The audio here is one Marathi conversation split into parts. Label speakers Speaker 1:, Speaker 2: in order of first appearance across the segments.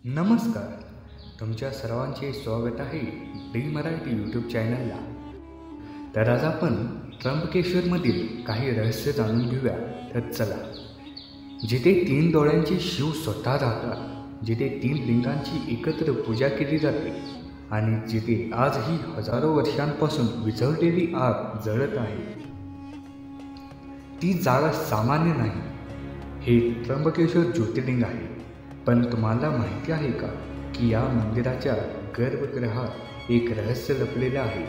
Speaker 1: नमस्कार. तुमच्या सर्वांचे स्वागत आहे डी मराठी यूट्यूब चॅनलला. तर आज आपण त्र्यंबकेश्वरमधील काही रहस्य जाणून घेऊया. तर चला. जिथे 3 डोळ्यांचे शिव स्वतः राहतात, जिथे 3 लिंगांची एकत्र पूजा केली जाते आणि जिथे आजही हजारो वर्षांपासून विझवलेली आग जळत आहे, ती जागा सामान्य नाही. हे त्र्यंबकेश्वर ज्योतिर्लिंग आहे. पण तुम्हाला माहिती आहे का की या मंदिराच्या गर्भगृहात एक रहस्य लपलेलं आहे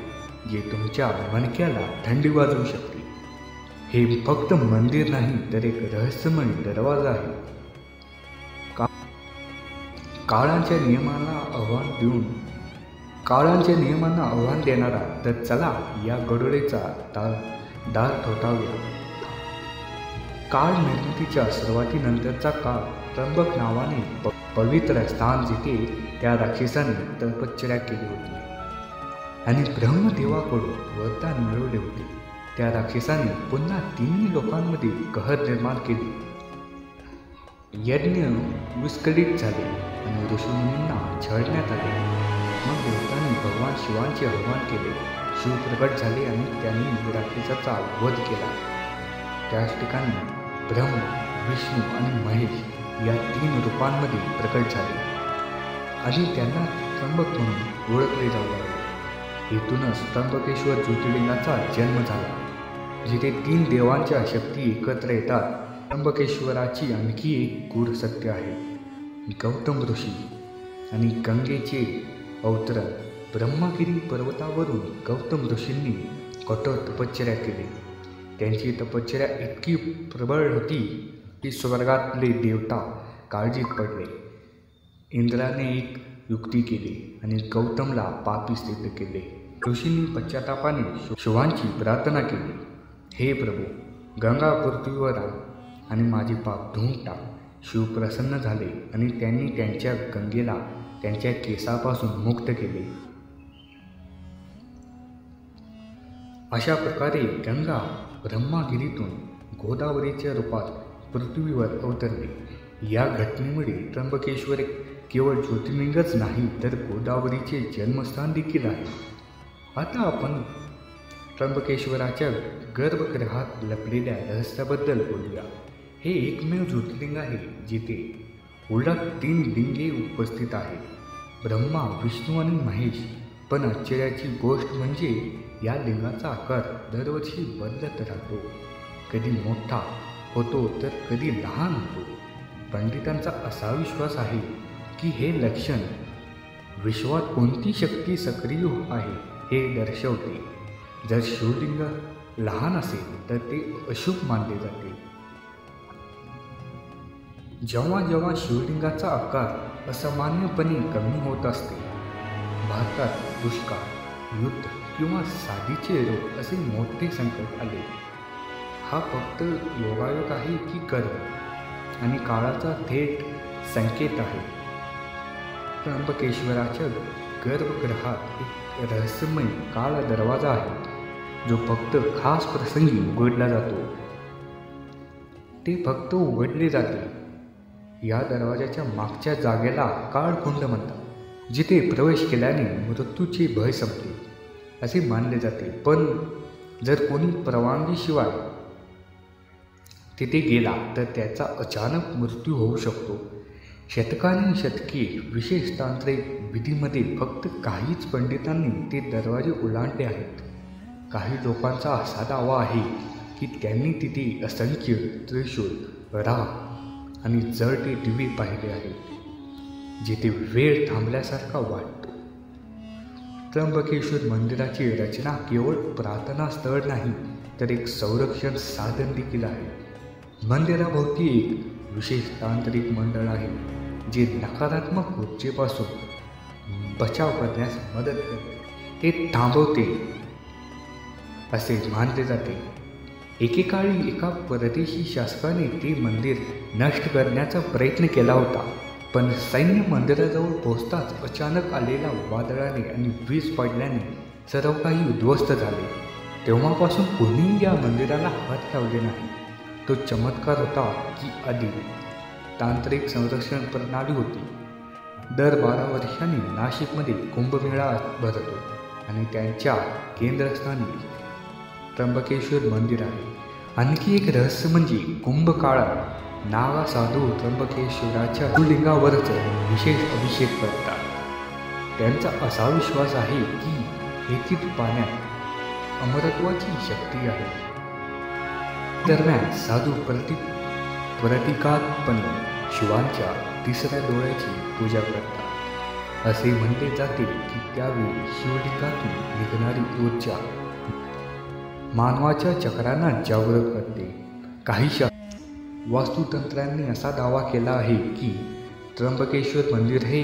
Speaker 1: जे तुमच्या मणक्याला थंडी वाजवू शकते. हे फक्त मंदिर नाही तर एक रहस्यमय दरवाजा आहे. काळांच्या नियमांना आव्हान देणारा. तर चला या गडोळेचा दार ठोठावूया. काळ निर्मितीच्या सुरुवातीनंतरचा काळ त्र्यंबक नावाने पवित्र स्थान, जिथे त्या राक्षसाने तपश्चर्या केली होती आणि ब्रह्मदेवाकडून वरदान मिळवले होते. त्या राक्षसाने पुन्हा 3 लोकांमध्ये कहर निर्माण केली. यज्ञ विस्कळीत झाले आणि ऋषीमुनींना छळण्यात आले. मग देवतांनी भगवान शिवांचे आवाहन केले. शिव प्रकट झाले आणि त्यांनी राक्षसाचा वध केला. त्याच ठिकाणी ब्रह्मा, विष्णू आणि महेश या 3 रूपांमध्ये प्रकट झाले आणि त्यांना त्र्यंबक म्हणून ओळखले जाऊ लागले. इथूनच त्र्यंबकेश्वर ज्योतिर्लिंगाचा जन्म झाला, जिथे 3 देवांच्या शक्ती एकत्र येतात. त्र्यंबकेश्वराची आणखी एक गूढ सत्य आहे. गौतम ऋषी आणि गंगेचे अवतरण. ब्रह्मगिरी पर्वतावरून गौतम ऋषींनी कठोर तपश्चर्या केली. त्यांची तपश्चर्या इतकी प्रबळ होती की स्वर्गातले देवता काळजीत पडले. इंद्राने एक युक्ती केली आणि गौतमला पापी सिद्ध केले. ऋषींनी पश्चातापाने शिवांची प्रार्थना केली, हे प्रभू, गंगा पृथ्वीवर आण आणि माझे पाप धुवून टाक. शिव प्रसन्न झाले आणि त्यांनी त्यांच्या गंगेला त्यांच्या केसापासून मुक्त केले. अशा प्रकारे गंगा ब्रह्मगिरीतून गोदावरीच्या रूपात पृथ्वीवर अवतरले. या घटनेमुळे त्र्यंबकेश्वर केवळ ज्योतिर्लिंगच नाही तर गोदावरीचे जन्मस्थान देखील आहे. आता आपण त्र्यंबकेश्वराच्या गर्भगृहात लपलेल्या रहस्याबद्दल बोलूया. हे एकमेव ज्योतिर्लिंग आहे जिथे उलट 3 लिंगे उपस्थित आहेत, ब्रह्मा, विष्णू आणि महेश. पण आश्चर्याची गोष्ट म्हणजे या लिंगाचा आकार दरवर्षी बदलत राहतो. कधी मोठा होतो तर कधी लहान होतो. पंडितांचा असा विश्वास आहे की हे लक्षण विश्वात कोणती शक्ती सक्रिय आहे हे दर्शवते. जर शिवलिंग लहान असेल तर ते अशुभ मानले जाते. जेव्हा जेव्हा शिवलिंगाचा आकार असामान्यपणे कमी होत असते, भारतात दुष्काळ, युद्ध किंवा साथीचे रोग असे मोठे संकट आले, हा फक्त योगायोग आहे की कर्म आणि काळाचा थेट संकेत आहे. त्र्यंबकेश्वराच्या गर्भगृहात एक रहस्यमय काळा दरवाजा आहे जो फक्त खास प्रसंगी उघडला जातो. ते फक्त उघडले जाते. या दरवाजाच्या मागच्या जागेला काळकुंड म्हणतात, जिथे प्रवेश केल्याने मृत्यूचे भय संपते असे मानले जाते. पण जर कोणी परवानगीशिवाय तिथे गेला तर त्याचा अचानक मृत्यू होऊ शकतो. शतके विशेष तांत्रिक विधीमध्ये फक्त काहीच पंडितांनी ते दरवाजे ओलांडले आहेत. काही लोकांचा असा दावा आहे की त्यांनी तिथे असंख्य त्रिशूल, राख आणि जळते दिवे पाहिले आहेत, जिथे वेळ थांबल्यासारखा वाटतो. त्र्यंबकेश्वर मंदिराची रचना केवळ प्रार्थना स्थळ नाही तर एक संरक्षण साधन देखील आहे. मंदिराभोवती एक विशेष तांत्रिक मंडळ आहे जे नकारात्मक ऊर्जेपासून बचाव करण्यास मदत करते, ते थांबवते असे मानले जाते. एकेकाळी एका परदेशी शासकाने ते मंदिर नष्ट करण्याचा प्रयत्न केला होता, पण सैन्य मंदिराजवळ पोहोचताच अचानक आलेल्या वादळाने आणि वीज पडल्याने सर्व काही उद्ध्वस्त झाले. तेव्हापासून कोणीही या मंदिराला हात लावले नाही. तो चमत्कार होता की आधी तांत्रिक संरक्षण प्रणाली होती. दर 12 वर्षांनी नाशिकमध्ये कुंभमेळा भरतो आणि त्यांच्या केंद्रस्थानी त्र्यंबकेश्वर मंदिर आहे. आणखी एक रहस्य म्हणजे कुंभकाळात नागा साधू त्र्यंबकेश्वराच्या शिवलिंगावरच विशेष अभिषेक करतात. त्यांचा असा विश्वास आहे की येथील पाण्यात अमरत्वाची शक्ती आहे. दरम्यान साधू प्रतीकात्मकपणे शिवांच्या तिसऱ्या डोळ्याची पूजा करतात. असे म्हणले जाते की त्यावेळी शिवलिंगातून निघणारी ऊर्जा मानवाच्या चक्रांना जागृत करते. काही वास्तुतंत्रांनी असा दावा केला आहे की त्र्यंबकेश्वर मंदिर हे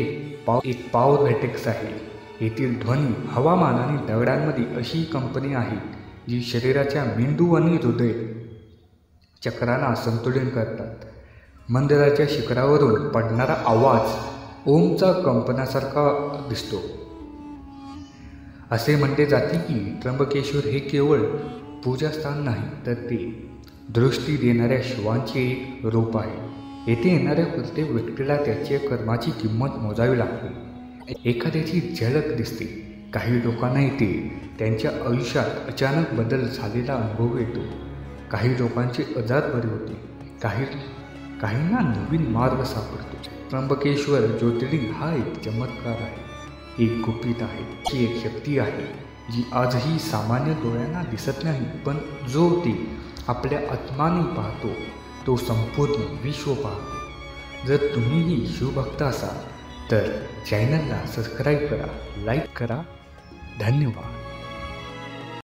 Speaker 1: एक पॉवर व्हर्टेक्स आहे. येथील ध्वनी, हवामान आणि दगडांमध्ये अशी कंपनी आहे जी शरीराच्या मेंदू आणि हृदय चक्रांना संतुलन करतात. मंदिराच्या शिखरावरून पडणारा आवाज ओमचा कंपनासारखा दिसतो. असे म्हटले जाते की त्र्यंबकेश्वर हे केवळ पूजास्थान नाही तर ते दृष्टी देणाऱ्या शिवांचे एक रूप आहे. येथे येणाऱ्या प्रत्येक व्यक्तीला त्याच्या कर्माची किंमत मोजावी लागते. एखाद्याची झलक दिसते. काही लोकांना येथे त्यांच्या आयुष्यात अचानक बदल झालेला अनुभव येतो. काही लोकांचे आजार बरे होते. काहींना नवीन मार्ग सापडतो. त्र्यंबकेश्वर ज्योतिर्लिंग हा एक चमत्कार आहे, एक गुपित आहे, ही एक शक्ती आहे जी आजही सामान्य डोळ्यांना दिसत नाही, पण जो ते आपल्या आत्माने पाहतो तो संपूर्ण विश्व पाहतो. जर तुम्हीही शिवभक्त असाल तर चॅनलला सबस्क्राईब करा, लाईक करा. धन्यवाद.